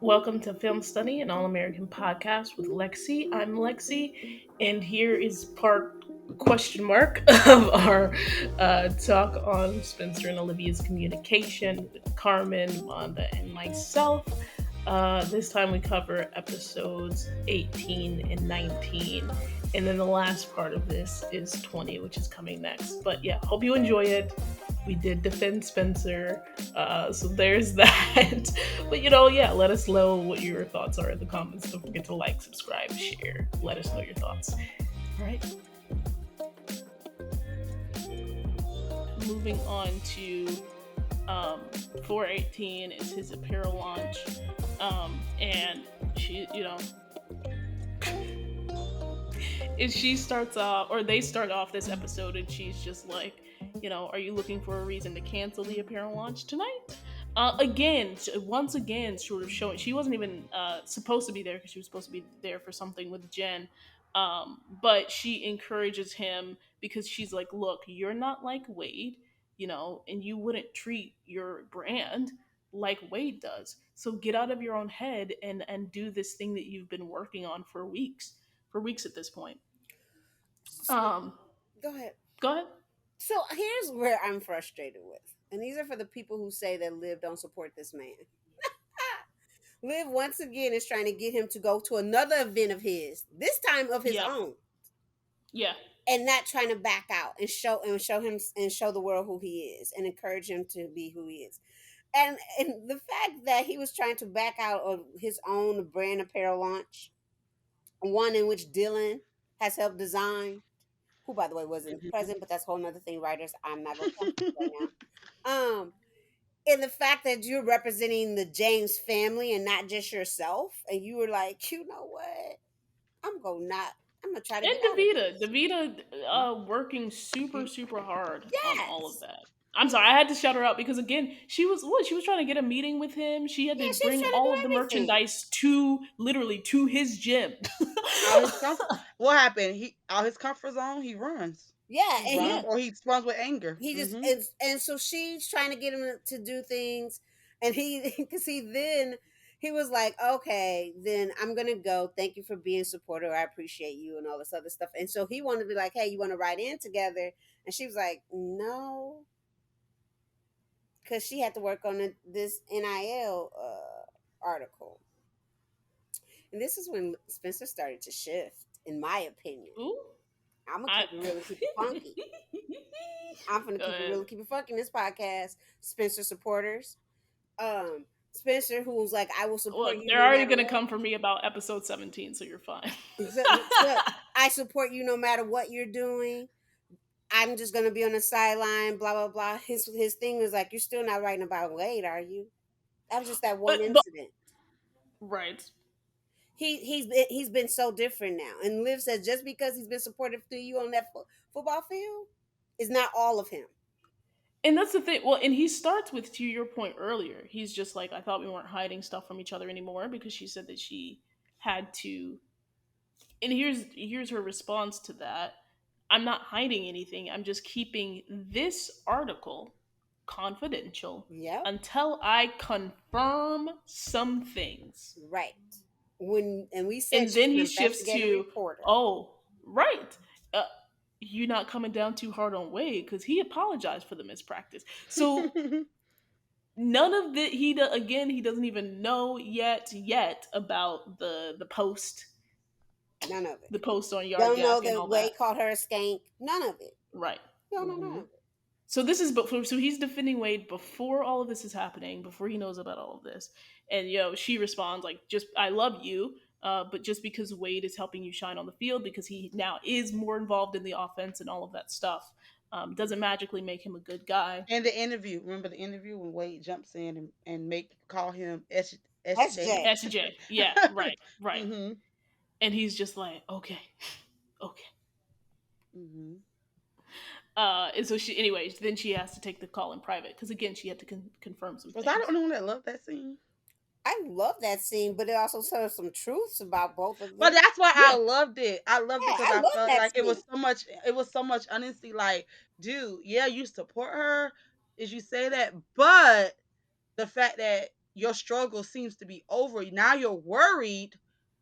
Welcome to Film Study, an all-American podcast with Lexi. I'm Lexi, and here is part question mark of our talk on Spencer and Olivia's communication with Carmen, Wanda, and myself. This time we cover episodes 18 and 19, and then the last part of this is 20, which is coming next. But yeah, hope you enjoy it. We did defend Spencer, so there's that. But yeah, let us know what your thoughts are in the comments. Don't forget to like, subscribe, share. Let us know your thoughts. All right. Moving on to 418 is his apparel launch, and she, and she starts off, or they start off this episode, and she's just like, are you looking for a reason to cancel the apparel launch tonight? Once again, sort of showing she wasn't even supposed to be there because she was supposed to be there for something with Jen. But she encourages him because she's like, look, you're not like Wade, and you wouldn't treat your brand like Wade does. So get out of your own head and do this thing that you've been working on for weeks at this point. So, go ahead. Go ahead. So here's where I'm frustrated with, and these are for the people who say that Liv don't support this man. Liv once again is trying to get him to go to another event of his, this time of his Yeah. own, Yeah. and not trying to back out and show him and show the world who he is and encourage him to be who he is. And the fact that he was trying to back out of his own brand apparel launch, one in which Dylan has helped design, who by the way wasn't present, but that's a whole nother thing, writers. I'm not gonna come to right now. And the fact that you're representing the James family and not just yourself, and you were like, you know what? I'm gonna try to And get out of this. Davita, working super, super hard on all of Yes. that. I'm sorry, I had to shout her out because again, she was what? She was trying to get a meeting with him. She had Yeah, to she was bring trying to all do of the everything. merchandise to literally to his gym. All his what happened? He all his comfort zone. He runs. Yeah, He and runs, or he runs with anger. he just Mm-hmm. and so she's trying to get him to do things, and he because he was like, okay, then I'm gonna go. Thank you for being supportive. I appreciate you and all this other stuff. And so he wanted to be like, hey, you want to write in together? And she was like, no, because she had to work on this NIL article. And this is when Spencer started to shift, in my opinion. Ooh, I'm gonna I. keep it real and keep it funky. I'm gonna Go keep it ahead. real and keep it funky in this podcast. Spencer supporters. Spencer, who was like, I will support Look, you they're no already matter gonna what. come for me about episode 17, so you're fine. Look, I support you no matter what you're doing. I'm just gonna be on the sideline, blah blah blah. His thing was like, you're still not writing about Wade, are you? That was just that one but incident. right. He's been so different now. And Liv says just because he's been supportive to you on that football field is not all of him. And that's the thing. Well, and he starts with, to your point earlier, he's just like, I thought we weren't hiding stuff from each other anymore because she said that she had to. And here's her response to that. I'm not hiding anything. I'm just keeping this article confidential Yep. until I confirm some things. Right. And we said And then she's an he shifts investigative to, reporter. oh, right. Uh, you not coming down too hard on Wade because he apologized for the mispractice. So none of the again he doesn't even know yet about the post, None of it. the post on Yard Don't know Yak and that all Wade that. called her a skank. None of it. Right. Don't know none Mm-hmm. of it. So this is before. So he's defending Wade before all of this is happening, before he knows about all of this. And she responds like, "Just I love you, but just because Wade is helping you shine on the field, because he now is more involved in the offense and all of that stuff, doesn't magically make him a good guy." And the interview. Remember the interview when Wade jumps in and make call him SJ. SJ. SJ, yeah, right, right. Mm-hmm. And he's just like, okay, okay. Mm-hmm. And so she, anyways, then she has to take the call in private because again, she had to confirm some Was I the things. only one that loved that scene? I love that scene, but it also tells some truths about both of But them. that's why I Yeah, loved it. I loved Yeah, it because I I love felt that like it scene. was so much. It was so much honesty. Like, dude, yeah, you support her, as you say that, but the fact that your struggle seems to be over. Now you're worried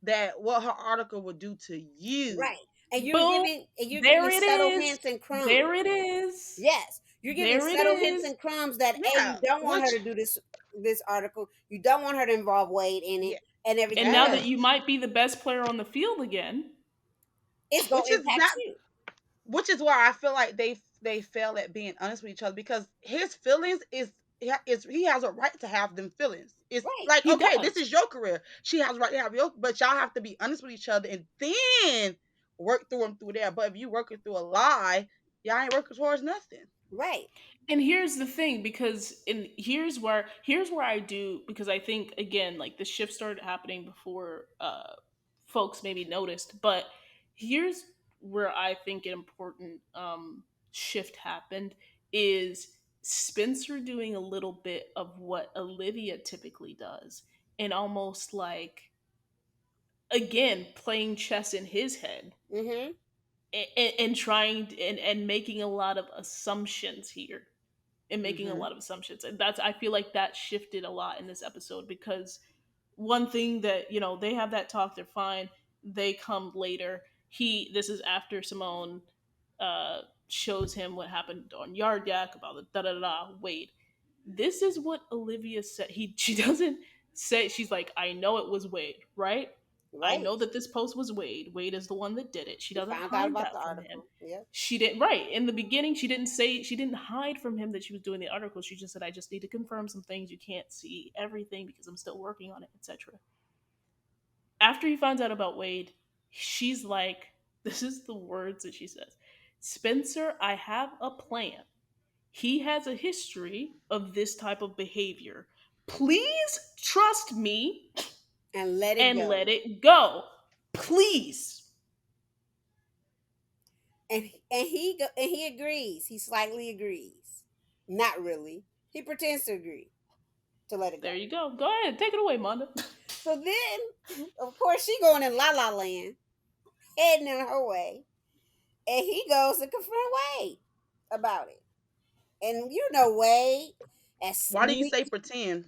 that what her article would do to you. Right. And Boom. you're There giving it subtle is. hints and There crumbs. it is. Yes, you're giving There it subtle hints is. and crumbs that Yeah, you don't want her which to do this article. You don't want her to involve Wade in it yeah, and And everything now else. that you might be the best player on the field again, It's which gonna is impact not you. which is why I feel like they fail at being honest with each other because his feelings is he has a right to have them feelings. It's Right. like he okay, this does. is your career. She has a right to have your, but y'all have to be honest with each other and then work through them through there. But if you working through a lie, y'all ain't working towards nothing. Right. And here's the thing, because and here's where I do, because I think again, like the shift started happening before folks maybe noticed, but here's where I think an important shift happened is Spencer doing a little bit of what Olivia typically does, and almost like again playing chess in his head, Mm-hmm. and trying and making a lot of assumptions here, and making a Mm-hmm. lot of assumptions. And that's, I feel like that shifted a lot in this episode, because one thing that, they have that talk, they're fine. They come later. This is after Simone uh shows him what happened on Yard Yak about the da da da Wade. This is what Olivia said. She doesn't say, she's like, I know it was Wade, right? I Right. know that this post was Wade. Wade is the one that did it. She She doesn't found out hide about the that from him. article. Yep. She didn't, right. In the beginning, she didn't hide from him that she was doing the article. She just said, I just need to confirm some things. You can't see everything because I'm still working on it, etc. After he finds out about Wade, she's like, this is the words that she says: Spencer, I have a plan. He has a history of this type of behavior. Please trust me And let it and go. let it go. Please. And he agrees. He slightly agrees. Not really. He pretends to agree to let it There go. you go. Go ahead. Take it away, Monda. So then, of course, she going in La La Land, heading in her way, and he goes to confront Wade about it. And you know Wade, as Why do you sweet, say pretend?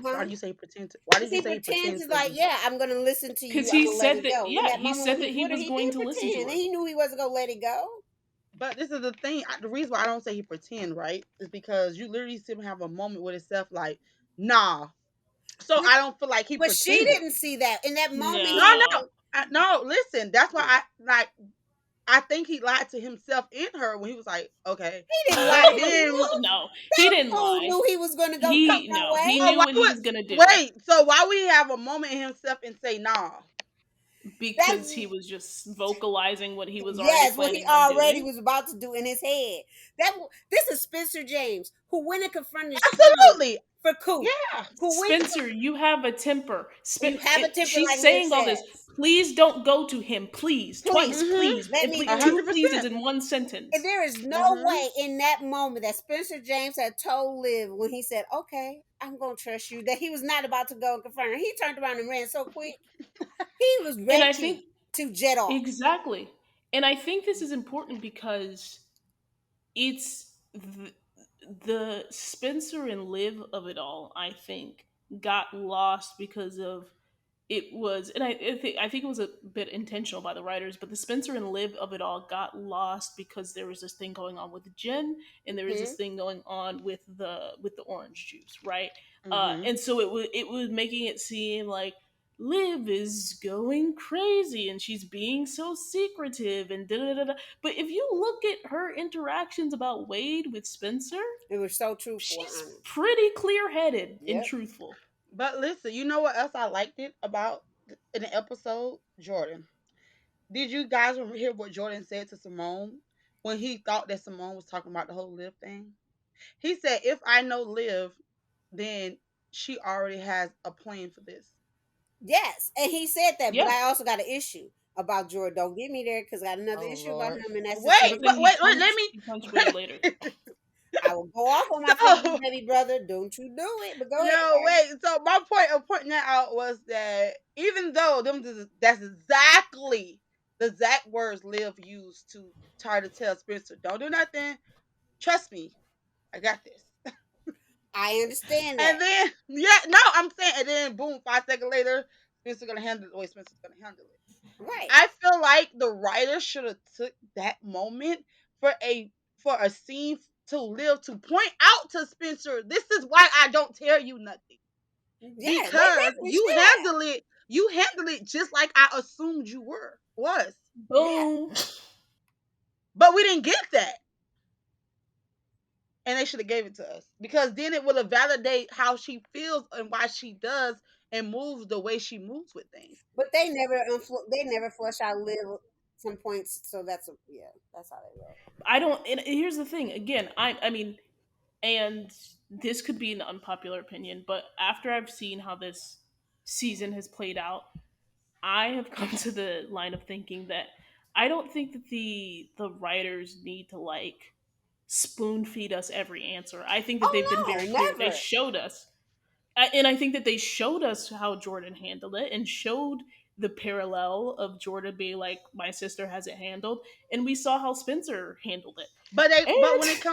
Why huh? do you say pretend? Why Because did you he say he pretends pretends to to like, be? yeah, I'm gonna listen to Because you. I'm he gonna let said it that, go. In yeah, that he moment when said he that he what did was he going did to listen to pretend, and her. he knew he wasn't gonna let it go. But this is the thing. The reason why I don't say he pretend, right, is because you literally see him have a moment with himself, like, nah. So But, I don't feel like he but she pretended. didn't see that in that moment. No, He No. no, no. Listen, that's why I like. I think he lied to himself in her when he was like, okay, didn't lie but to then himself. No, he That didn't fool lie. knew he was gonna go confront He so Wade. knew why what he would was gonna do, wait? So why would he have a moment in himself and say nah? because That's he was just vocalizing what he was already yes, what he planning on already doing. was about to do in his head. This is Spencer James, who went and confronted Sean Absolutely, for Coop, yeah. who went to Spencer, you have a temper. you have a temper She's like Liv saying all this. says. Please don't go to him. Please, twice, Please Mhm. please, let and me A do it. two hundred pleases percent. in one And sentence. there is no Mhm. way in that moment that Spencer James had told Liv when he said, "Okay, I'm gonna trust you," that he was not about to go and confront her. He turned around and ran so quick. He was And I think ready to jet off. exactly. And I think this is important because it's the Spencer and Liv of it all, I think, got lost because of it was, and I think it was a bit intentional by the writers, but the Spencer and Liv of it all got lost because there was this thing going on with Jen, and there was this Hmm. thing going on with the orange juice, right? Mhm. And so it was making it seem like Liv is going crazy and she's being so secretive and da da da da. But if you look at her interactions about Wade with Spencer, It was so truthful and she's honest. pretty clear headed and Yep. truthful. But listen, you know what else I liked it about in the episode? Jordan. Did you guys hear what Jordan said to Simone when he thought that Simone was talking about the whole Liv thing? He said, "If I know Liv, then she already has a plan for this." Yes, and he said that, but Yeah. I also got an issue about Jordan. Don't get me there because I got another Oh issue about Lord. him, and that's this. Wait, Something let he punched Wade later. me. I will go off on my favorite So baby brother. Don't you do it, but go no, ahead. wait. So my point of pointing that out was that even though that's exactly the exact words Liv used to try to tell Spencer, don't do nothing. Trust me, I got this. I understand And that. then yeah, no, I'm saying, and then boom, 5 seconds later, Spencer gonna handle it the way Spencer's gonna handle it. Right. I feel like the writer should have took that moment for a scene to live to point out to Spencer, this is why I don't tell you nothing. Yeah, they Because definitely should have. you handle it just like I assumed you was. Yeah. Boom. But we didn't get that. And they should have gave it to us. Because then it would have validate how she feels and why she does and moves the way she moves with things. But they never flush out live some points, so yeah, that's how they roll. I don't. And here's the thing. Again, I mean, and this could be an unpopular opinion, but after I've seen how this season has played out, I have come to the line of thinking that I don't think that the writers need to like spoon feed us every answer. I think that they've been Oh very no, clear. They never. showed us, and I think that they showed us how Jordan handled it, and showed the parallel of Jordan being like, "My sister has it handled," and we saw how Spencer handled it. And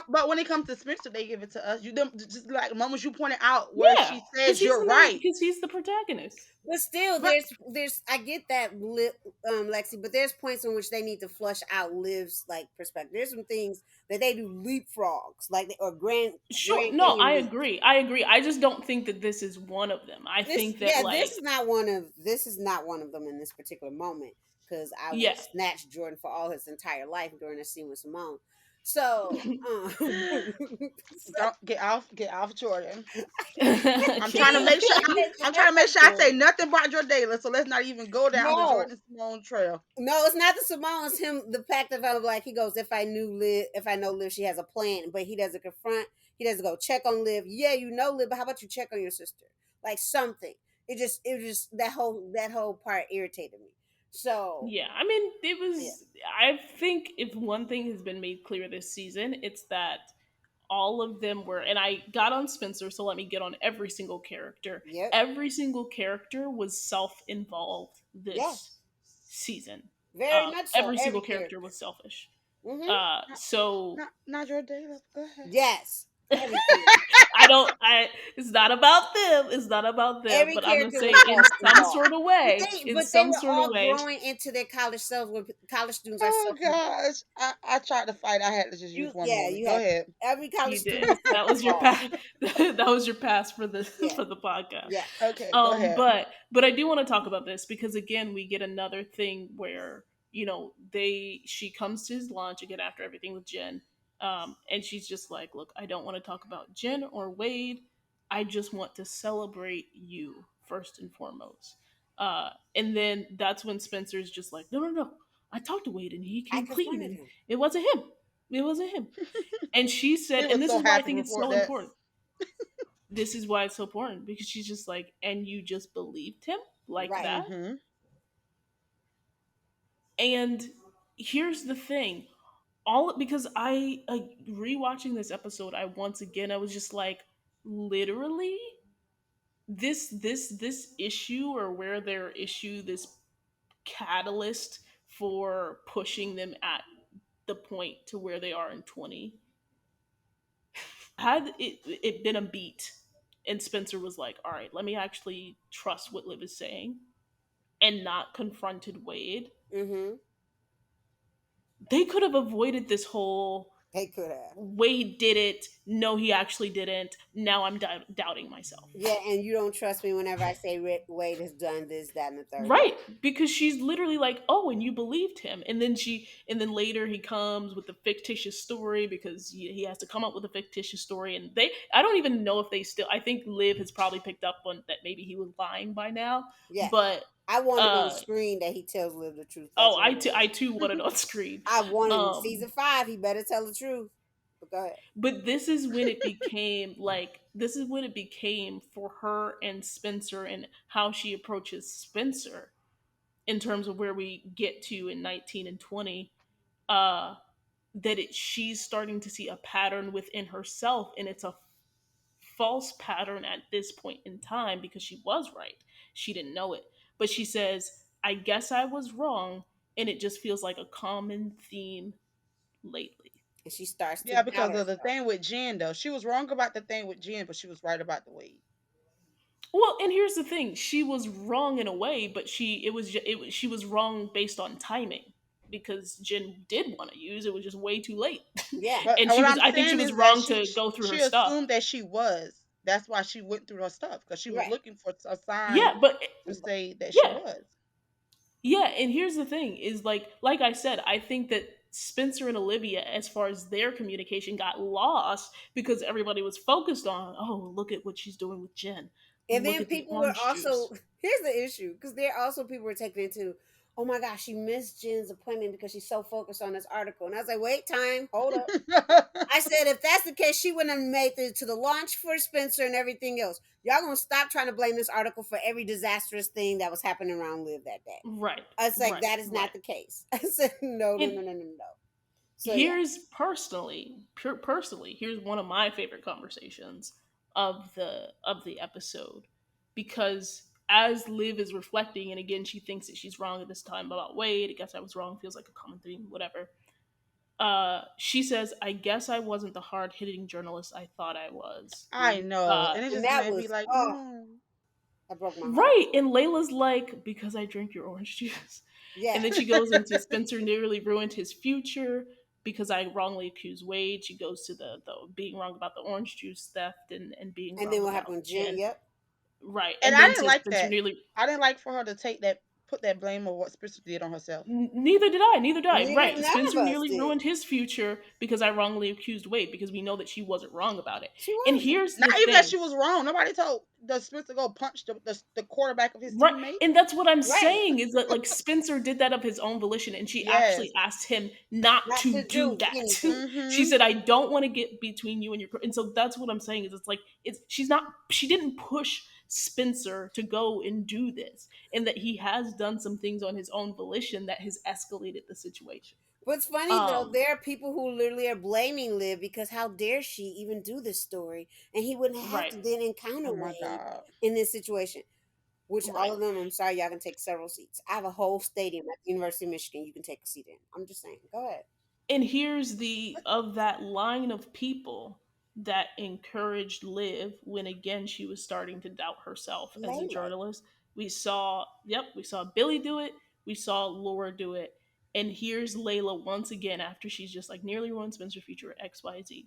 But when it comes to Spencer, they give it to us. You them just like the moments you pointed out where yeah, she says you're right. because he's the protagonist. But still, But there's I get that, Lexi. But there's points in which they need to flush out Liv's like perspective. There's some things that they do leapfrogs, like or Sure, Grand no, Canyon I leaps. agree. I agree. I just don't think that this is one of them. I This think that yeah, this like, is not one of this is not one of them in this particular moment because I would have yeah. snatched Jordan for all his entire life during the scene with Simone. So, so don't get off Jordan. I'm trying to Okay. see, make sure I'm trying to that's make not sure I good. say nothing about Jordala. So let's not even go down the No, Jordan Simone trail. no, it's not the Simone. It's him. The fact of like he goes, if I know Liv, she has a plan, but he doesn't confront. He doesn't go check on Liv. Yeah, you know Liv, but how about you check on your sister? Like something. It just that whole part irritated me. So Yeah, I mean, it yeah, was. I think if one thing has been made clear this season, it's that all of them were. And I got on Spencer, so let me get on every single character. yep, Every single character was self-involved this yes, season. very much so. Every Every single character character. was selfish. Mm-hmm. Not So not Jordala. Go ahead. Yes, every character. I don't. I. It's not about them. It's not about them. Every But I'm gonna character say, was in some involved. sort of way, in But they some were sort of all way, growing into their college selves. Where college students are Oh self involved. gosh, I tried to fight. I had to just use one Yeah, moment. you Go had ahead. every college you student did. was self That was your involved. pass. That was your pass for the Yeah, for the podcast. yeah. Okay, go ahead. But I do want to talk about this because again, we get another thing where she comes to his launch again after everything with Jen, and she's just like, "Look, I don't want to talk about Jen or Wade. I just want to celebrate you first and foremost." And then that's when Spencer's just like, "No, no, no. I talked to Wade and he I came clean, confronted and him. it wasn't him. It wasn't him." And she said, He and was this so is why I happy to think it's so report that. important. This is why it's so important because she's just like, and you just believed him like Right. that. Mm-hmm. And here's the thing, all because I rewatching this episode, I was just like, literally, this issue or where their issue, this catalyst for pushing them at the point to where they are in 20, had it been a beat and Spencer was like, all right, let me actually trust what Liv is saying and not confronted Wade, Mm-hmm. they could have avoided this whole They could have. Wade did it, no, he actually didn't, now I'm doubting myself. Yeah, and you don't trust me whenever I say Wade has done this, that, and the third. Right, because she's literally like, "Oh, and you believed him," and then later he comes with the fictitious story because he has to come up with a fictitious story, and I don't even know if they still. I think Liv has probably picked up on that maybe he was lying by now, Yes. but I wanted on uh, screen that he tells Liv the truth. That's oh, what it I was. too wanted on screen, I wanted in um, season 5. He better tell the truth. But go ahead. but this is when it became like this is when it became for her and Spencer and how she approaches Spencer in terms of where we get to in 19 and 20, uh she's starting to see a pattern within herself, and it's a false pattern at this point in time because she was right, she didn't know it, but she says, I guess I was wrong, and it just feels like a common theme lately. and she starts to Yeah, doubt because of the herself. thing with Jen, though. She was wrong about the thing with Jen, but she was right about the weight. Well, and here's the thing: she was wrong in a way, but she was wrong based on timing because Jin did want to use it was just way too late, Yeah. But and what she was I'm I think she saying was is that wrong she to she go through her she stuff. assumed that she was. That's why she went through her stuff because she was Right. looking for a sign Yeah, but to say that she yeah, was. yeah, and here's the thing: is like I said, I think that Spencer and Olivia, as far as their communication, got lost because everybody was focused on, oh, look at what she's doing with Jen, And look then at the people were orange also, juice. here's the issue, because there also people were taking it to, oh my gosh, she missed Jen's appointment because she's so focused on this article. And I was like, wait, time, hold up. I said, if that's the case, she wouldn't have made it to the launch for Spencer and everything else. Y'all gonna stop trying to blame this article for every disastrous thing that was happening around Live that day. Right, I was like, right, that is not right. the case. I said, no, no, And no, no, no, no. So yeah, here's personally, here's one of my favorite conversations of the episode because as Liv is reflecting, and again she thinks that she's wrong at this time about Wade. I guess I was wrong. Feels like a common theme. Whatever. She says, "I guess I wasn't the hard hitting journalist I thought I was." I know, and it and just that made me was, like, oh, no. that broke my heart. Right. And Layla's like, because I drink your orange juice. Yeah, And then she goes into Spencer nearly ruined his future because I wrongly accused Wade. She goes to the being wrong about the orange juice theft and being and then wrong what about happened with Jen? Jen. Yep. Right. And And I then didn't to like Spencer that. nearly I didn't like for her to put that blame of what Spencer did on herself. Neither did I. Neither did I. Neither, Right. none of Spencer us nearly did. ruined his future because I wrongly accused Wade because we know that she wasn't wrong about it. She And wasn't. here's Not the even that thing. she was wrong. Nobody told the Spencer go punch the quarterback of his Right. teammate. And that's what I'm Right. saying is that like Spencer did that of his own volition and she Yes. actually asked him not Not to to do do that. anything. She Mm-hmm. said, I don't want to get between you and your and so that's what I'm saying is it's like she didn't push Spencer to go and do this and that he has done some things on his own volition that has escalated the situation. What's funny though, Um there are people who literally are blaming Liv because how dare she even do this story, and he wouldn't have right, to then encounter Oh my Wade God. in this situation. Which all right. of them, I'm sorry, y'all can take several seats. I have a whole stadium at the University of Michigan. You can take a seat in. I'm just saying. Go ahead. And here's the of that line of people that encouraged Liv when again she was starting to doubt herself as a Layla. journalist. We saw Billy do it, we saw Laura do it, and here's Layla once again after she's just like nearly ruined Spencer Future XYZ.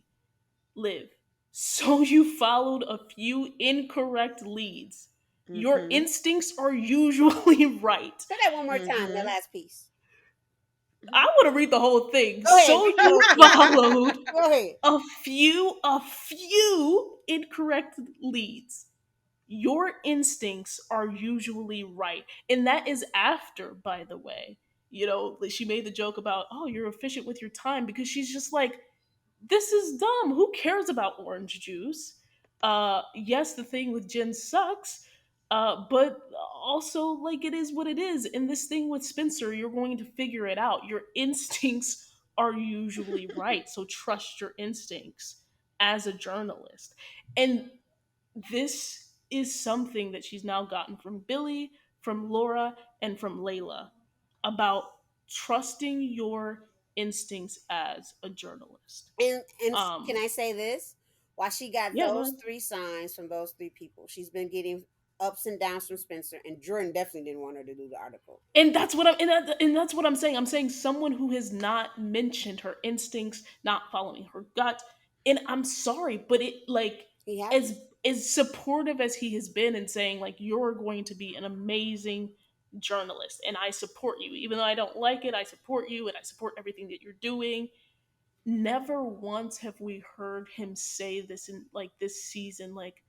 Liv, so you followed a few incorrect leads. Your Mm-hmm. instincts are usually right. Say that one more time, that Mm-hmm. last piece. I want to read the whole thing. Go ahead, So read the you whole thing. followed Go ahead. a few incorrect leads. Your instincts are usually right. And that is after, by the way. You know, she made the joke about, oh, you're efficient with your time because she's just like, this is dumb. Who cares about orange juice? Yes, the thing with Jen sucks, but also like it is what it is. And this thing with Spencer, you're going to figure it out. Your instincts are usually right, so trust your instincts as a journalist. And this is something that she's now gotten from Billy, from Laura, and from Layla about trusting your instincts as a journalist. And can Um, I say this? While she got yeah, go those ahead. three signs from those three people, she's been getting ups and downs from Spencer, and Jordan definitely didn't want her to do the article. And that's what and that's what I'm saying. I'm saying someone who has not mentioned her instincts, not following her gut. And I'm sorry, but it like He hasn't. as supportive as he has been and saying like you're going to be an amazing journalist and I support you. Even though I don't like it, I support you and I support everything that you're doing. Never once have we heard him say this in like this season like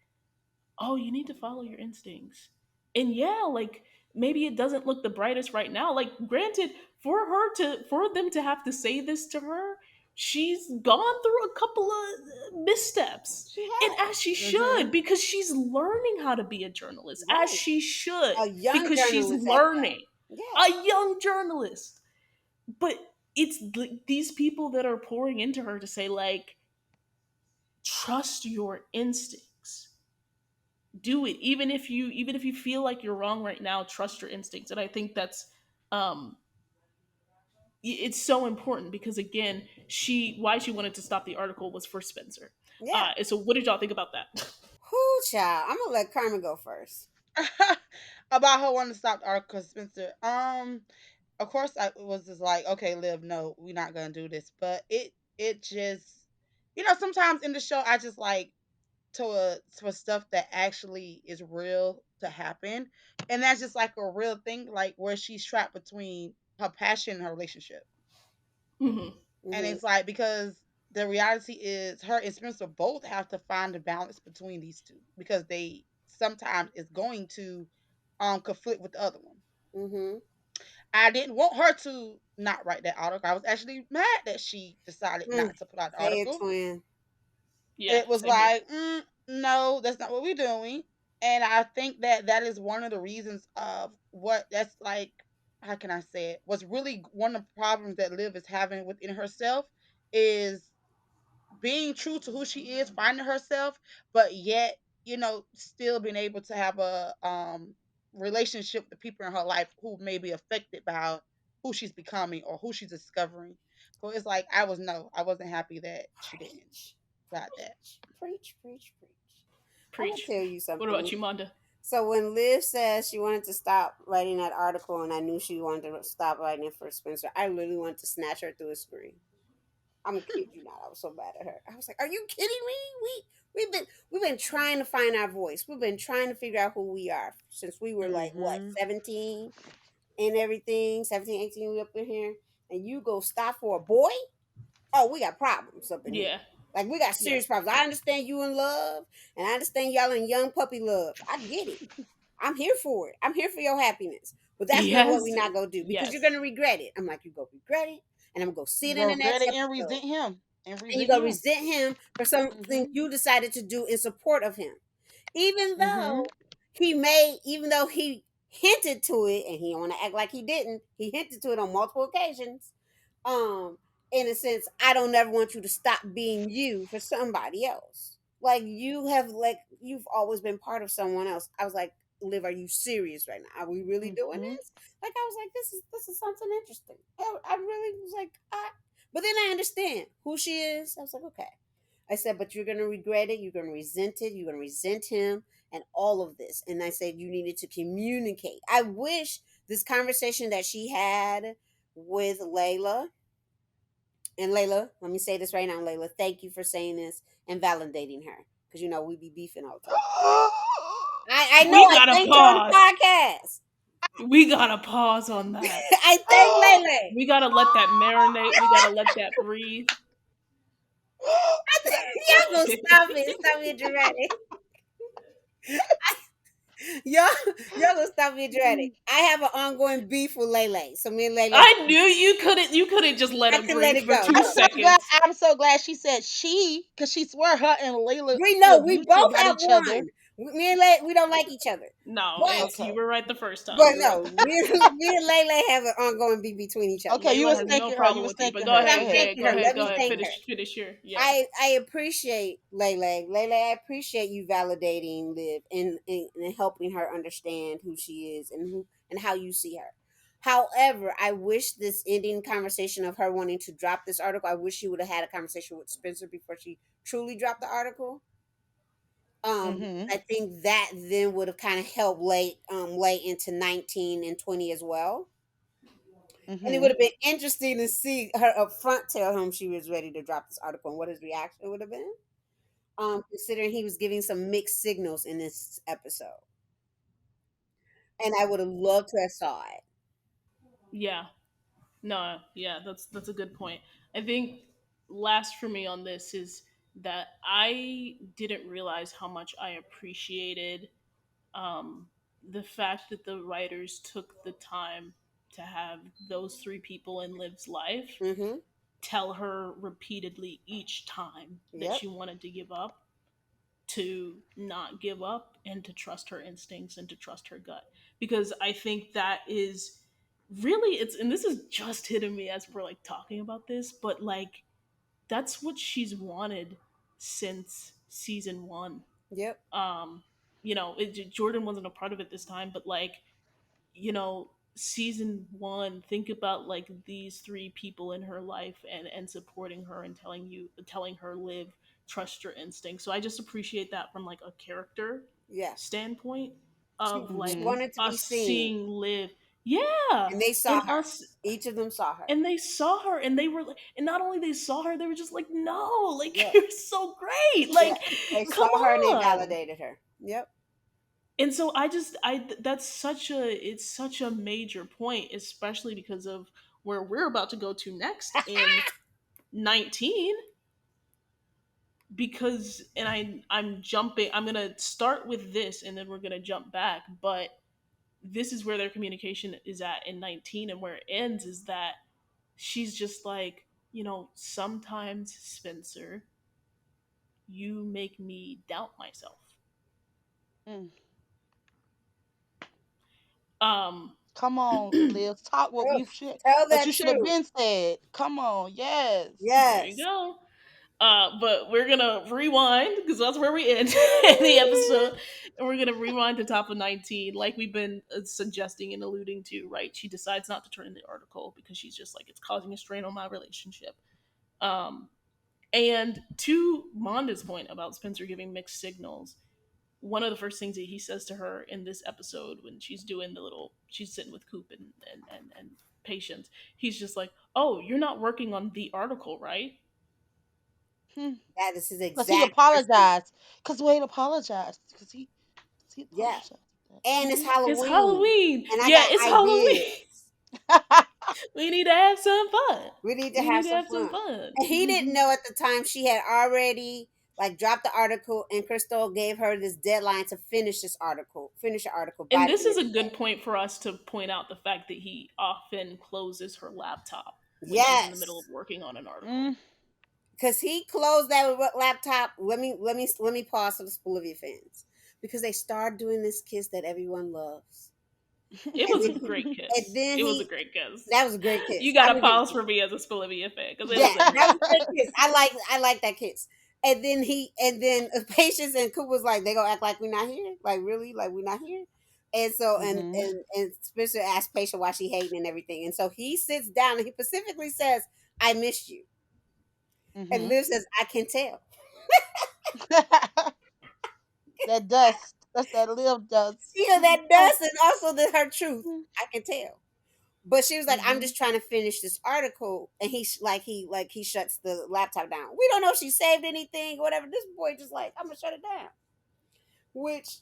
oh, you need to follow your instincts. And yeah, like maybe it doesn't look the brightest right now. Like granted, for them to have to say this to her, she's gone through a couple of missteps. She And has. as she Mm-hmm. should, because she's learning how to be a journalist, as Right. she should, A young because she's journalist at that. learning. Yeah. A young journalist. But it's these people that are pouring into her to say, like, trust your instincts, do it even if you feel like you're wrong right now, trust your instincts. And I think that's um it's so important because again, she why she wanted to stop the article was for Spencer. Yeah. And so what did y'all think about that? Whoo, child. I'm gonna let Carmen go first. About her wanting to stop the article, Spencer. Of course, I was just like, okay, Liv, no, we're not gonna do this. But it just, sometimes in the show, I just like to stuff that actually is real to happen, and that's just like a real thing, like where she's trapped between her passion and her relationship, Hmm. and Hmm. it's like because the reality is her and Spencer both have to find a balance between these two because they sometimes is going to conflict with the other one. Hmm. I didn't want her to not write that article. I was actually mad that she decided Mm. not to put out the Say it, article. Yeah, twin. It was same here. like, no, that's not what we're doing. And I think that that is one of the reasons of what that's like. How can I say it? What's really one of the problems that Liv is having within herself is being true to who she is, finding herself, but yet, still being able to have a relationship with the people in her life who may be affected by who she's becoming or who she's discovering. So it's like I wasn't happy that she didn't Preach. got that. Preach, preach, preach. I'm gonna Preach. tell you What about something. you, Monda? So when Liv says she wanted to stop writing that article, and I knew she wanted to stop writing it for Spencer, I literally wanted to snatch her through a screen. I'm kid you not. I was so mad at her. I was like, "Are you kidding me? We've been trying to find our voice. We've been trying to figure out who we are since we were like what Mhm. 17 and everything, 17, 18. We up in here, and you go stop for a boy? Oh, we got problems up in here. Yeah, Like we got yeah. serious problems. I understand you in love, and I understand y'all in young puppy love. I get it. I'm here for it. I'm here for your happiness. But that's not what Yes, we're not gonna do because you're yes, gonna regret it. I'm like, you go regret it, and I'm gonna go You sit in gonna the regret next it and episode, resent him. And and you're resent gonna him. resent him for something Mhm. you decided to do in support of him. Even Mhm. though even though he hinted to it, and he don't want to act like he didn't, he hinted to it on multiple occasions. Um, in a sense, I don't ever want you to stop being you for somebody else. Like you've always been part of someone else. I was like, Liv, are you serious right now? Are we really doing Mhm. this? Like I was like, this is something interesting. I really was like, but then I understand who she is. I was like, okay. I said, but you're going to regret it. You're going to resent it. You're going to resent him and all of this. And I said, you needed to communicate. I wish this conversation that she had with Layla, and Layla, let me say this right now, Layla, thank you for saying this and validating her. Because, we be beefing all the time. I know, we I gotta thanked her on the pause. podcast. We gotta pause on that. I thank Layla. We gotta let that marinate. We gotta let that breathe. Y'all gonna stop it. Stop being dramatic. Y'all, y'all gonna stop being dramatic. I have an ongoing beef with Lele. So me and Lele, I knew you couldn't. You couldn't just let I it can let breathe it for go. two I'm No, so glad. seconds. I'm so glad she said she, because she swear her and Layla we feel know we abusive both about have each other. one. Me and Lele, we don't like each other. No, But it's you Okay. were right the first time. but You were right. no, me and Lele have an ongoing beef between each other. Okay, you Layla was has no thanking her. You problem was with you, but thanking go her. But Go I'm ahead, ahead. thanking her. Let go me ahead. thank her. Finish your yeah. I appreciate Lele. Lele, I appreciate you validating Liv and helping her understand who she is and how you see her. However, I wish this ending conversation of her wanting to drop this article, I wish she would have had a conversation with Spencer before she truly dropped the article. Mhm. I think that then would have kind of helped lay into 19 and 20 as well. And it would Mhm. have been interesting to see her up front tell him she was ready to drop this article and what his reaction would have been. Considering he was giving some mixed signals in this episode, and I would have loved to have saw it. Yeah. No, yeah, that's a good point. I think last for me on this is that I didn't realize how much I appreciated um, the fact that the writers took the time to have those three people in Liv's life Mm-hmm. tell her repeatedly each time that Yep. she wanted to give up to not give up and to trust her instincts and to trust her gut, because I think that is really it's and this is just hitting me as we're like talking about this, but like that's what she's wanted since season 1. Yep. um Jordan wasn't a part of it this time, but like, you know, season one, think about like these three people in her life and supporting her and telling her live, trust your instinct. So I just appreciate that from like a character Yeah. standpoint She of she like Mhm. wanted to be us seen, seeing live. Yeah. and they saw And her. us, Each of them saw her. and they saw her and they were like, and not only they saw her, they were just like, no, like Yeah. you're so great, Yeah. like They come saw her and they on. validated her. Yep. And so I that's such a, it's such a major point, especially because of where we're about to go to next in 19. Because, and I'm jumping, I'm gonna start with this and then we're gonna jump back, but this is where their communication is at in 19, and where it ends is that she's just like, sometimes, Spencer, you make me doubt myself. Mm. um Come on, Liz. Talk Oh, tell what that you should have truth. been said. Come on, yes. there you Yes. go. But we're gonna rewind because that's where we end in the episode, and we're gonna rewind to top of 19, like we've been suggesting and alluding to. Right, she decides not to turn in the article because she's just like, it's causing a strain on my relationship. Um, and to Monda's point about Spencer giving mixed signals, one of the first things that he says to her in this episode when she's doing the little, she's sitting with Coop and Patience, he's just like, "Oh, you're not working on the article, right?" Hmm. That is his Cause he exact response. apologized. Cause Wade apologized. Cause he Yeah. apologized for And it's that. It's Halloween. Halloween. And I Yeah, got it's Halloween. ideas. We need to have some fun. We need to We need have to some have some fun. fun. And he didn't know at the time she had already like dropped the article, and Crystal gave her this deadline to finish this article, finish the article by And the this end is of a the good day. point for us to point out the fact that he often closes her laptop when she's in the middle of Yes. working on an article. Mm. Because he closed that laptop. Let me pause for the Olivia fans, because they started doing this kiss that everyone loves, It and was a then great and kiss. then It was a he great kiss. that was a great You kiss. got I'm to gonna give it pause to for you. me as a Spolivia fan because it Yeah, was a that was great a great kiss. kiss. I like that kiss. And then Patience and Coop was like, they gonna act like we're not here, like really, like we're not here. And so and Mhm. and and Spencer asked Patience why she hating and everything, and so he sits down and he specifically says, "I missed you," and Mhm. Liv says, "I can tell." That dust. That's that live dust. You know that Oh. does, and also her truth. I can tell. But she was like, "I'm Mhm. just trying to finish this article," and he shuts the laptop down. We don't know if she saved anything or whatever. This boy just like, "I'm gonna shut it down," which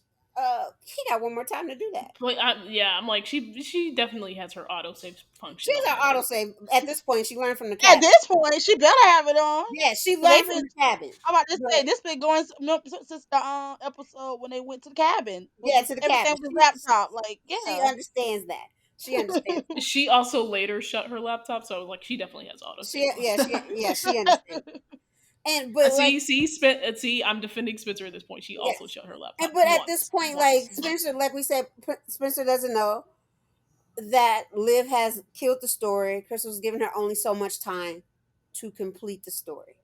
he got one more time to do that. But yeah, I'm like, she definitely has her autosave She function has on, her and autosave at this point. She learned from the At cabin. this point, she better have it on. Yeah, she 'Cause they learned from been. the cabin. I'm about to But say this been going since the episode when they went to the cabin with yeah, to the everything cabin. with his She laptop. Like, she yeah. understands that. She understands that. she also later shut her laptop, so I was like, she definitely has autosave She on. understands. And but like See, I'm defending Spencer at this point. She yes, also shut her and laptop but at this point, like once. Spencer, like we said, Spencer doesn't know that Liv has killed the story. Crystal's giving her only so much time to complete the story,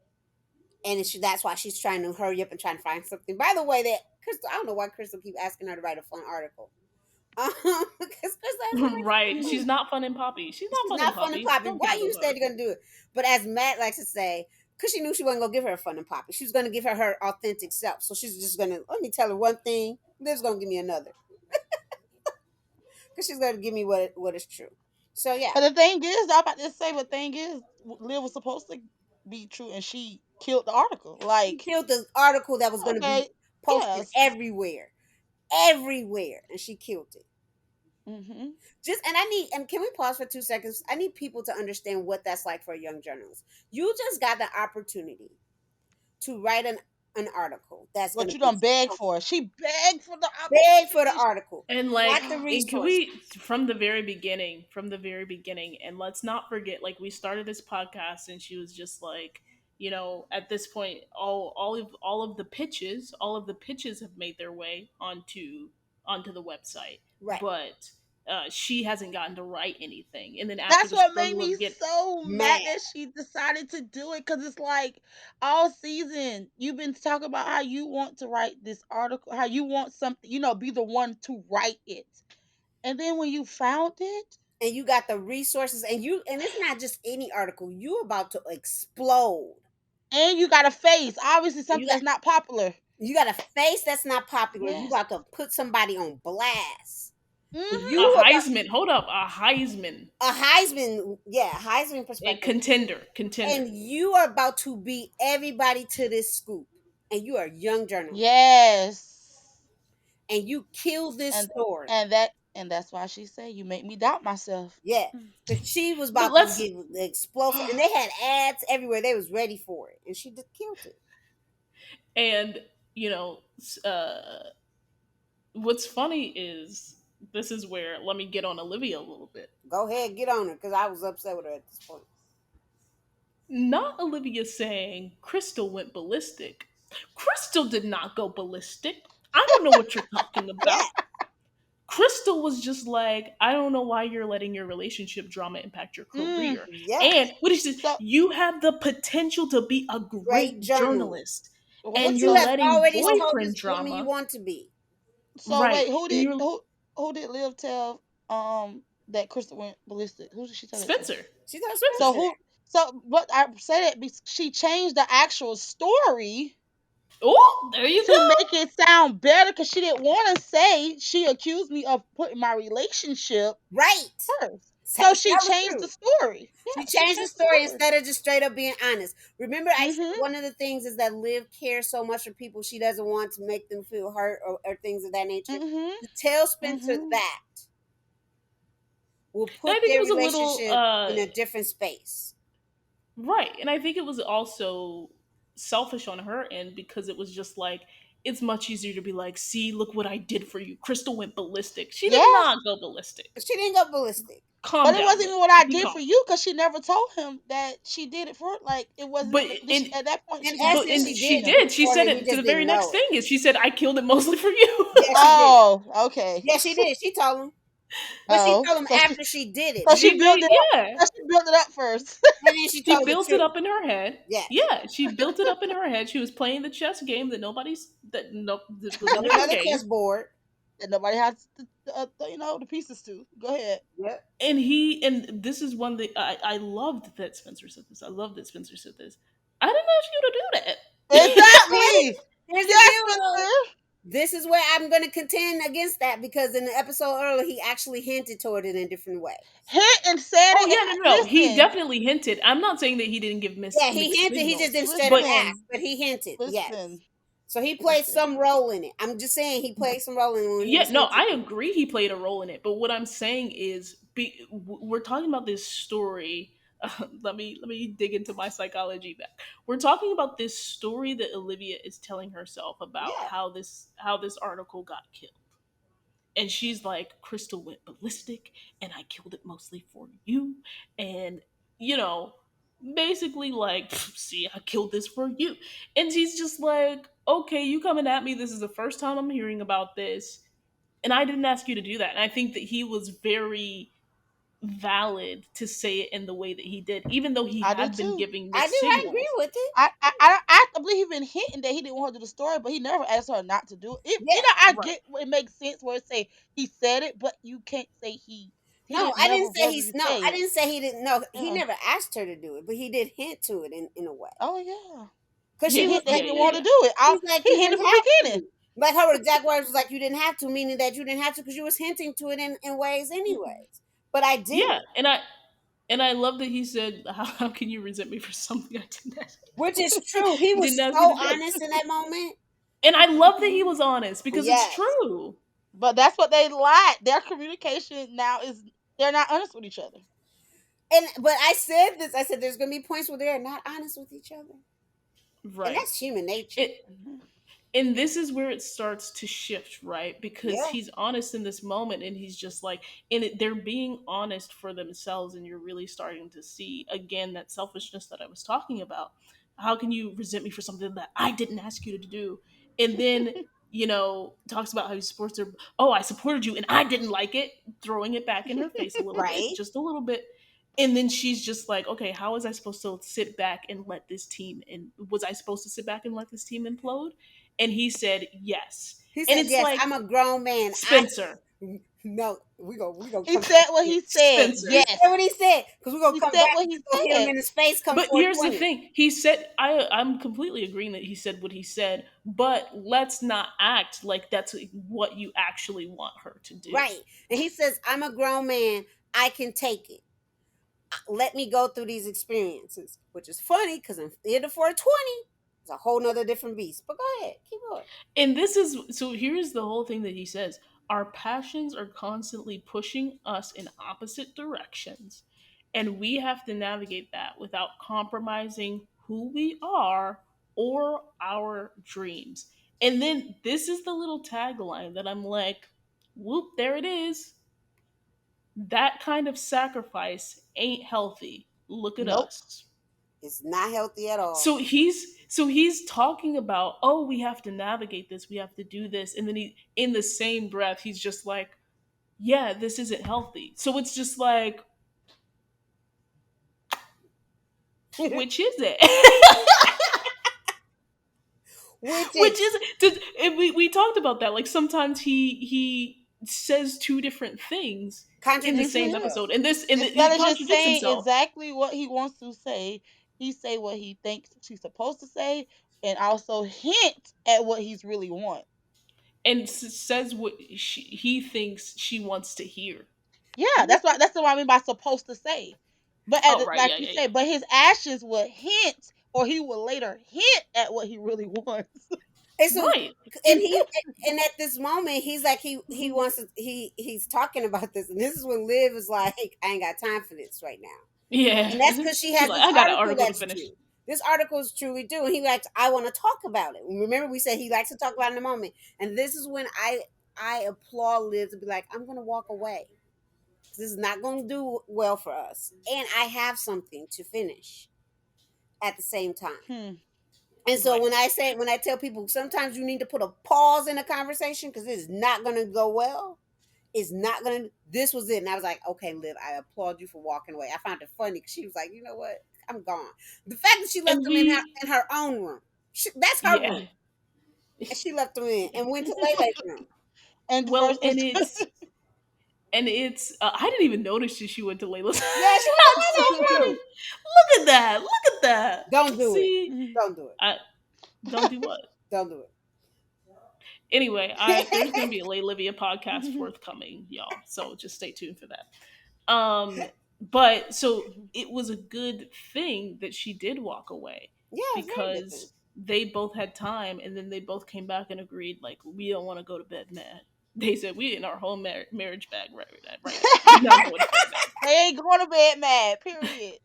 and that's why she's trying to hurry up and trying to find something. By the way, that Crystal, I don't know why Crystal keep asking her to write a fun article. Because Crystal has to write Right? something She's fun. not fun and poppy. She's not She's fun and not fun and poppy. poppy. Don't Why give her you those said you're articles. gonna do it? But as Matt likes to say, because she knew she wasn't gonna give her a fun and poppy, she was gonna give her authentic self. So she's just gonna let me tell her one thing. Liv's gonna give me another, because she's gonna give me what is true. So yeah, But the thing is, I'm about to say, but the thing is, Liv was supposed to be true, and she killed the article. she Like, killed the article that was gonna be okay, posted yes. everywhere, everywhere, and she killed it. Mhm. Just and can we pause for 2 seconds? I need people to understand what that's like for a young journalist. You just got the opportunity to write an article that's going What to you be done beg posted. for? She begged for the Big for the opportunity. article, And got like, the and can resources. we, from the very beginning, and let's not forget, like, we started this podcast, and she was just like, at this point, all of the pitches have made their way onto the website, Right. but she hasn't gotten to write anything. And then after That's the what made struggle me of get so Mad. mad that she decided to do it. Cause it's like all season you've been talking about how you want to write this article, how you want something, be the one to write it. And then when you found it, and you got the resources, and it's not just any article. You about to explode. and you got a face, obviously You something got that's not popular. you got a face that's not popular. You Yes. about to put somebody on blast. A Mm-hmm. You about Heisman. Hold up, a Heisman. a Heisman, yeah, Heisman A perspective, contender. Contender. and you are about to beat everybody to this scoop, and you are a young journalist, Yes. and you kill this And story. that's why she said you make me doubt myself. Yeah, because she was But about to let's give the explosive, and they had ads everywhere. They was ready for it, and she just killed it. and you know, what's funny is this is where let me get on Olivia a little bit. Go ahead, get on her, because I was upset with her at this point. Not Olivia saying Crystal went ballistic. Crystal did not go ballistic. I don't know what you're talking Yeah, about. Crystal was just like, I don't know why you're letting your relationship drama impact your Mm. career. yeah, And what is this? So You have the potential to be a great great journalist, journalist, and which you're you so have letting already told boyfriend this woman you drama, want to be. right? wait, And you're who did Liv tell that Crystal went ballistic? Who did she tell it to? Spencer. She told So Spencer. Spencer. who so what I said it she changed the actual story Oh, there you to go. make it sound better because she didn't want to say she accused me of putting my relationship Right. first. So she Tell the changed the truth. story. She Yeah, she changed the changed the story story. instead of just straight up being honest. Remember, I said Mm-hmm. one of the things is that Liv cares so much for people she doesn't want to make them feel hurt or things of that nature. Mm-hmm. To tell Spencer Mm-hmm. that will And I put think it their was a little relationship in a different space. right. And I think it was also selfish on her end because it was just like, it's much easier to be like, see, look what I did for you. Crystal went ballistic. She did Yes. not go ballistic. She didn't go ballistic. Calm But it down, wasn't Liv. even what I Be did calm. for you because she never told him that she did it for like it wasn't But even in at that point In she never but essence, said and she she she did never. do it did. She for said him. He it to just the very didn't next know it. thing is she said, I killed it mostly for you. Yeah, she did. Oh, okay. Yeah, she did. She told him. But she Oh, told him after she did it. so And she She built made it up. yeah. So she built it up first. then she She told the built it truth. up in her head. Yes. Yeah, she built it up in her head. She was playing the chess game that no that was a On different another game. chessboard. And nobody has the pieces to. Go ahead. Yep. And this is one that I loved that Spencer said this. I love that Spencer said this. I didn't ask you to do that. Exactly. Here's the Yes, deal, though. Spencer. This is where I'm going to contend against that because in the episode earlier, he actually hinted toward it in a different way. Hit and said Oh it. yeah, no, no, no. He Listen, definitely hinted. I'm not saying that he didn't give Yeah, he mixed hinted. He just signals, didn't straight up but ask, listen, but he hinted. Yes. listen, So he played listen. some role in it. I'm just saying he played some role in it when he yeah, was no, hinting I to it. agree he played a role in it. But what I'm saying is, we're talking about this story. Let me dig into my psychology back. We're talking about this story that Olivia is telling herself about Yeah. how this article got killed. And she's like, Crystal went ballistic and I killed it mostly for you. And you know, basically like, see, I killed this for you. And she's just like, okay, you coming at me, this is the first time I'm hearing about this, and I didn't ask you to do that. And I think that he was very valid to say it in the way that he did, even though he I do had been too. giving I do. mixed I agree signals. with it. I believe he been hinting that he didn't want to do the story, but he never asked her not to do it. Yeah. I Right. get it makes sense where it say he said it, but you can't say he No, didn't I never didn't say verbally no, say I it. didn't say he didn't know. He Yeah. never asked her to do it, but he did hint to it in a way. Oh yeah. Because He she Yeah, was hint that he like, yeah, didn't yeah, want to yeah. do it. he's like, He you hinted didn't from the have beginning. to. Like her exact words was like, you didn't have to, meaning that you didn't have to because you was hinting to it in ways anyways. But I did Yeah, it, and I love that he said, how can you resent me for something I didn't ask which is true. He you was didn't ask me so to do? honest in that moment. And I love that he was honest because it's Yes. true. But that's what they lack. Their communication now is they're not honest with each other. And but I said this. I said there's gonna be points where they're not honest with each other, and Right. that's human nature. It and this is where it starts to shift, right? Because Yeah. he's honest in this moment and he's just like, they're being honest for themselves, and you're really starting to see again that selfishness that I was talking about. How can you resent me for something that I didn't ask you to do? And then, talks about how he supports her. Oh, I supported you and I didn't like it, throwing it back in her face a little bit, Right. just a little bit. And then she's just like, okay, how was I supposed to sit back and let this team, and was I supposed to sit back and let this team implode? And he said yes. He And said, it's "Yes, like, I'm a grown man. I Spencer, No, we gonna He come said back what to it. he said. Spencer. He Yes. said what he said because we're gonna He come said back what and he you're gonna hit him said. in his face come But here's the 420. thing. He said I'm completely agreeing that he said what he said, but let's not act like that's what you actually want her to do. Right. And he says, I'm a grown man, I can take it. Let me go through these experiences. Which is funny because in Theater 420, it's a whole nother different beast. But go ahead, keep going. And this is so here's the whole thing that he says. Our passions are constantly pushing us in opposite directions, and we have to navigate that without compromising who we are or our dreams. And then this is the little tagline that I'm like, whoop, there it is. That kind of sacrifice ain't healthy. Look at Nope. us. It's not healthy at all. So he's talking about, oh, we have to navigate this, we have to do this, and then he in the same breath he's just like, yeah, this isn't healthy. So it's just like, which is it? Which Which is is and we talked about that. Like sometimes he says two different things in the contradicts same Hmm. himself. episode, and he Instead of just contradicts saying himself exactly what he wants to say, he say what he thinks she's supposed to say, and also hint at what he's really want. and says what he thinks she wants to hear. Yeah, that's what I mean by supposed to say. But Oh, right, like yeah, you yeah, say, yeah. but his actions would hint, or he would later hint at what he really wants. And so, Right. and he, and at this moment, he's like, he wants to, he's talking about this, and this is when Liv is like, I ain't got time for this right now, Yeah. and that's because she She's has like, this I got an article article to that's finish. due. This article is truly due, and he likes, I want to talk about it. Remember, we said he likes to talk about it in a moment, and this is when I applaud Liv to be like, I'm gonna walk away. This is not going to do well for us, and I have something to finish at the same time. Hmm. And so Right. when I tell people sometimes you need to put a pause in a conversation because it's not going to go well. It's not going to. This was it, and I was like, okay, Liv, I applaud you for walking away. I found it funny because she was like, you know what, I'm gone. The fact that she left And them in we, her own room, that's her yeah. room, and she left them in and went to Layla's room. And Well, first, and it's I didn't even notice that she went to Layla's. Yeah, she That's so went to Layla's funny. room. Look at that. Look at that. Don't do it. See, Don't do it. I don't do what. Don't do Anyway, I there's gonna it. be a Lay Livia podcast forthcoming, y'all. So just stay tuned for that. But so it was a good thing that she did walk away Yeah, it's a very good thing. because they both had time, and then they both came back and agreed, like, we don't want to go to bed mad. They said, we in our whole marriage bag right now. We're not going to they ain't going to bed mad. Period.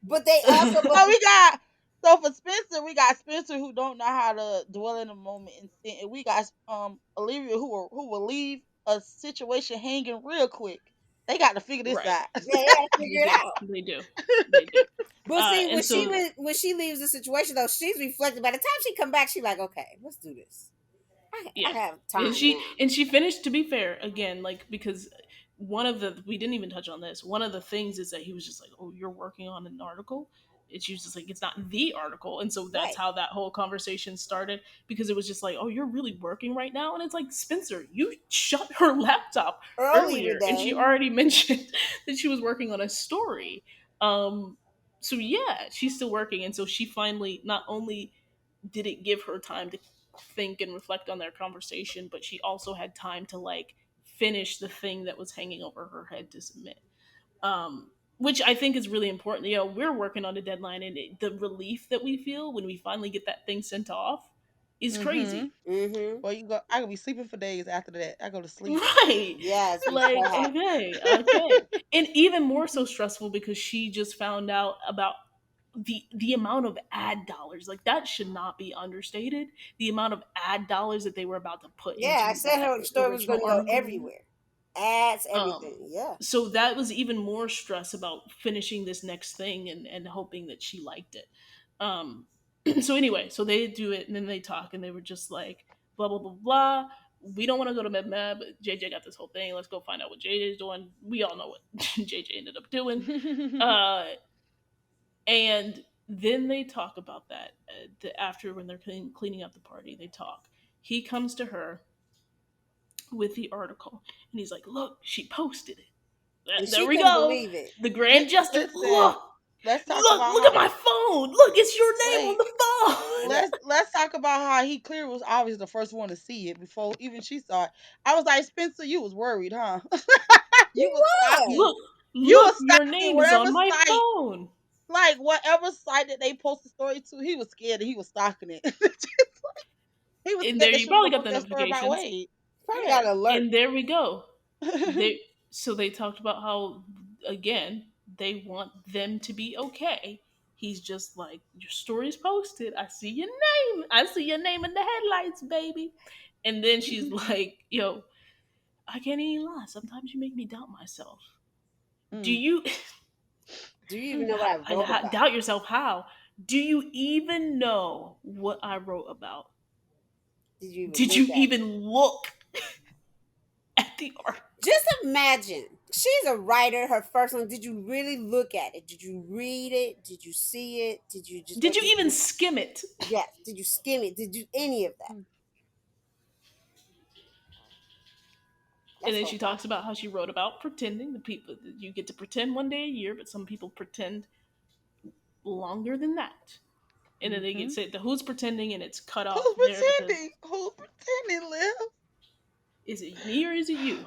But they bed also, but So we got so for Spencer, we got Spencer who don't know how to dwell in the moment, and we got Olivia who will leave a situation hanging real quick. They got to figure this Right. out. yeah, they gotta They figure it do. out. They do. They do. But see, And so when she leaves the situation though, she's reflected. By the time she come back, she's like, okay, let's do this. I yeah, have and time she now. and she finished, to be fair, again, like, because one of the we didn't even touch on this, one of the things is that he was just like, oh, you're working on an article. It's she was just like, it's not the article, and so that's Right. how that whole conversation started, because it was just like, oh, you're really working right now, and it's like, Spencer, you shut her laptop Early earlier, and she today. already mentioned that she was working on a story. um so yeah, she's still working, and so she finally, not only did it give her time to think and reflect on their conversation, but she also had time to, like, finish the thing that was hanging over her head to submit. Which I think is really important. You know, we're working on a deadline, and the relief that we feel when we finally get that thing sent off is Mm-hmm. crazy. Mm-hmm. Well, you go. I could be sleeping for days after that. I go to sleep. Right. Yes, we Like, so happy. okay, okay. And even more so stressful because she just found out about the amount of ad dollars. Like, that should not be understated. The amount of ad dollars that they were about to put Yeah, I into said that her story was original going to go article. everywhere. Ads, Um, everything. Yeah. so that was even more stress about finishing this next thing, and hoping that she liked it. Um, so anyway, so they do it, and then they talk, and they were just like, blah blah blah blah. We don't want to go to MedMed, but JJ got this whole thing. Let's go find out what JJ's doing. We all know what JJ ended up doing. Uh, and then they talk about that, after, when they're cleaning up the party. They talk. He comes to her, with the article, and he's like, "Look, she posted it. And There she we couldn't go. believe it. The grand gesture. Listen, Look, let's talk look, about look at how. my phone. Look, it's your name on Wait, the phone." let's talk about how he clearly was obviously the first one to see it before even she saw it. I was like, Spencer, you was worried, huh? He You was stalking. was. Look, You look, was your stalking name is whatever on my site, phone. like whatever site that they post the story to. He was scared and he was stalking it. He was And scared there that you she was probably gonna got post the that story about notifications. Wade. Probably got Yeah. an alert. And there we go. They talked about how, again, they want them to be okay. He's just like, your story's posted. I see your name. I see your name in the headlights, baby. And then she's like, yo, I can't even lie. Sometimes you make me doubt myself. Do Mm. you Do you even know what I wrote about? doubt yourself? How? Do you even know what I wrote about? Did you even Did look you at it? even look at the art? Just imagine. She's a writer. Her first one. Did you really look at it? Did you read it? Did you see it? Did you just? Did you even skim it? Yes. Did you skim it? Did you any of that? Mm. And That's then so she wild. talks about how she wrote about pretending. The people, you get to pretend one day a year, but some people pretend longer than that. And then they get Mhm. said the who's pretending, and it's cut off Who's there because pretending? Who's pretending, Liv? is it me or is it you?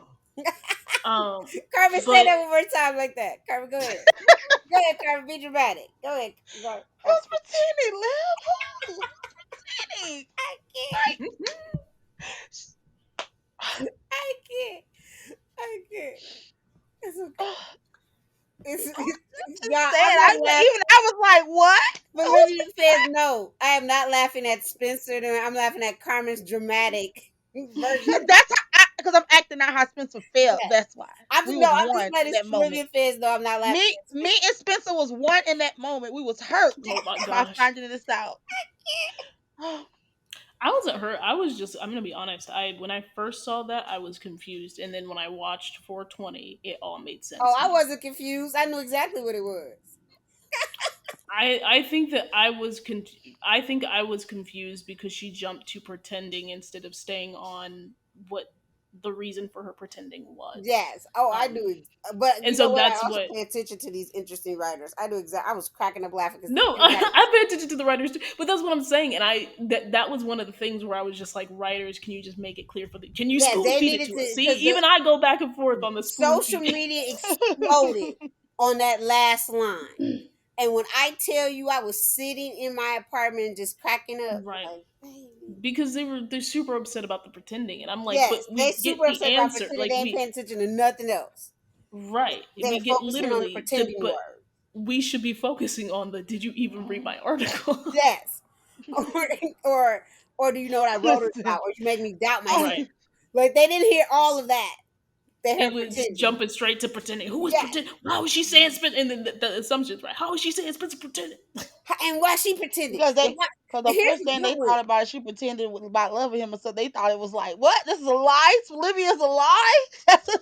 Um, Carmen, say but that one more time like that. Carmen, go ahead. Go ahead, Carmen. Be dramatic. Go ahead. Go. Who's pretending, Liv? Who's pretending? I can't. Like, I can't. I can't. It's okay. just Y'all, saying. I'm not laughing. Even I was like, what? Who's Bolivia says no. I am not laughing at Spencer. I'm laughing at Carmen's dramatic version. That's because I'm acting out how Spencer felt. Yeah. That's why I'm just we no. was I'm just one in letting that moment. Bolivia says no. I'm not laughing Me, at me Spencer. and Spencer was one in that moment. We was hurt oh my by gosh, finding this out. I wasn't hurt. I was just. I'm gonna be honest. I when I first saw that, I was confused, and then when I watched 420, it all made Oh, sense to I me. wasn't confused. I knew exactly what it was. I think that I think I was confused because she jumped to pretending instead of staying on what the reason for her pretending was. Yes. Oh, I Um, knew. But and you know so what? I that's also what. pay attention to these interesting writers. I do exactly. I was cracking up laughing because No, they had. I pay attention to the writers too, but that's what I'm saying. And that was one of the things where I was just like, writers, can you just make it clear for the? Can you Yeah, spoon they feed it needed to us? to See, because the even I go back and forth on the spoon social feeding. media exploded on that last line. And when I tell you I was sitting in my apartment and just cracking up, Right, like, baby. because they're super upset about the pretending, and I'm like, but Yes, they we get super the upset about answer, pretending. like They ain't paying attention to nothing else. right, They're we get focusing on the literally the pretending but word. we should be focusing on the did you even read my article? Yes. Or or or do you know what I wrote it Listen, about? Or you make me doubt myself. Right, Like they didn't hear all of that. They it heard was pretending. jumping straight to pretending. Who was Yes. pretending? How was she saying Spencer? And then the assumptions, right? How is she saying Spencer pretending? And why she pretending? because And they why, because the here's first the thing good they one. thought about it, she pretended about loving him, and so they thought it was like, what? This is a lie. Olivia's a lie.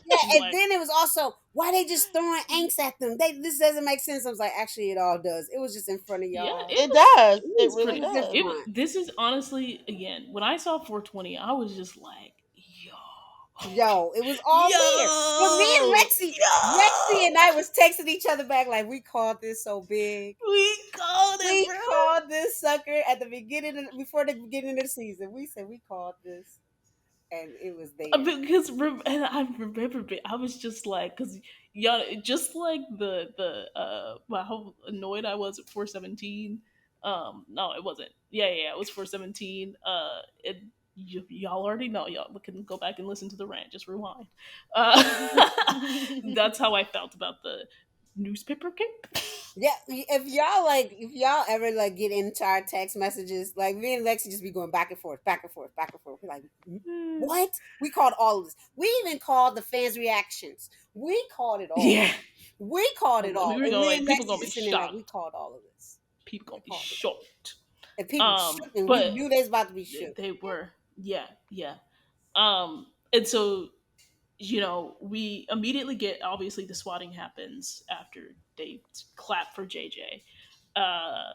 Yeah, and Right. then it was also why they just throwing angst at them. This doesn't make sense. I was like, actually, it all does. It was just in front of Yeah, y'all. It it does. It was It really pretty. was in does. front. This is honestly again when I saw 420, I was just like, yo, Yo, it was all there. But me and yo, Lexi and yo, I was texting each other back like we called this so big. we called it, We bro. called this sucker at the beginning before the beginning of the season. We said we called this, and it was there. Because and I remember I was just like, because y'all just like how annoyed I was at 417. No, it wasn't. Yeah, it was 417. Y'all already know. Y'all we can go back and listen to the rant. Just rewind. That's how I felt about the newspaper cape. Yeah, if y'all ever like get into our text messages, like me and Lexi just be going back and forth, back and forth, back and forth. We're like, what? We called all of this. We even called the fans' reactions. We called it all. Yeah, We called it we all. were And going me like and people Lexi gonna be just sitting there like we shocked. called all of this. People We gonna be called it all. shocked. And people shook and we But knew they was about to be shook. they were, yeah. And so we immediately get obviously the swatting happens after they clap for JJ. Uh,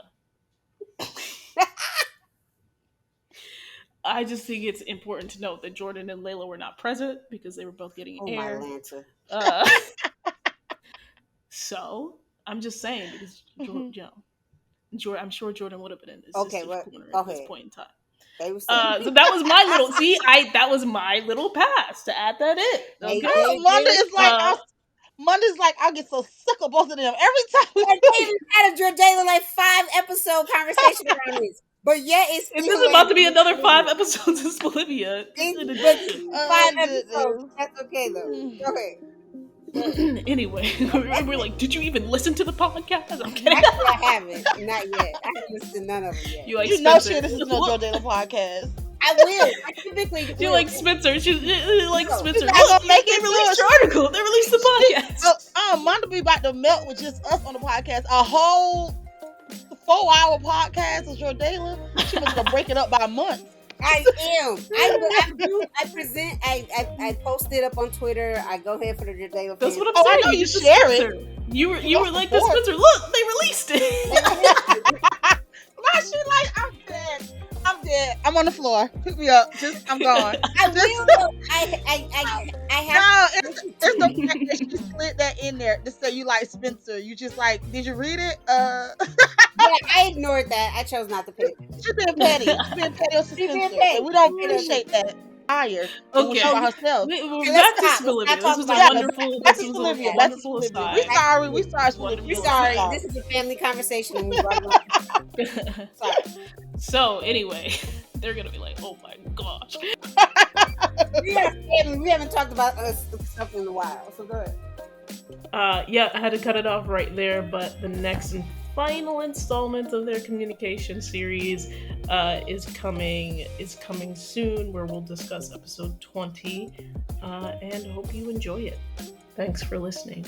I just think it's important to note that Jordan and Layla were not present because they were both getting Oh my air. Lanta. Uh, so I'm just saying because Mhm. Jordan, I'm sure Jordan would have been in his Okay, sister's well, corner go at this ahead. point in time. They were saying. So that was my little that was my little pass to add that in. They, Okay. Oh, they, they Monday were is like Uh, Monday's like I get so sick of both of them every time we and they speak. even had a Jordana like 5 episode conversation around this. But yet it and still there's about to landed be with another 5 Olivia. episodes of Bolivia in But addition. five Oh episodes, goodness. that's okay though. Mm. Go ahead. Go ahead. Anyway, we're like, did you even listen to the podcast? I'm kidding. Actually, I haven't. Not yet. I haven't listened to none of them yet. You like You know Spencer? she listens to no Joe Dana podcast. I will. I typically You will. like Spencer? You like No, Spencer? She's not Look, gonna make they it released through. your article. They released the podcast. Monday be about to melt with just us on the podcast. A whole 4-hour podcast with Jordana. She was gonna break it up by months. I am. I present. I post it up on Twitter. I go ahead for the Jordana That's fans. what I'm Oh, I saying. know you did the share it. Spencer. You You were like the support. Spencer. Look, they released it. Why she like I'm dead. I'm dead. I'm on the floor. Pick me up. I'm gone. I will. I have. No, it's the fact that she slid that in there to say you like Spencer. You just like, did you read it? Yeah, I ignored that. I chose not to pay attention. She's being petty. She's being petty on She's being Spencer. petty. And we don't She's being appreciate that. Higher than when she's Okay. by herself. We're Okay, back let's to stop. Olivia. Let's This not was talk a about wonderful. Back This to was a Olivia. Yeah. Back to wonderful Olivia. aside. We sorry. We sorry, Wonderful Olivia. We're sorry. aside. This is a family conversation, and we brought it up. Sorry. So anyway, they're gonna be like, "Oh my gosh." We are family. We haven't talked about us stuff in a while. So go ahead. Yeah, I had to cut it off right there, but the next and final installment of their communication series is coming soon, where we'll discuss episode 20, and hope you enjoy it. Thanks for listening.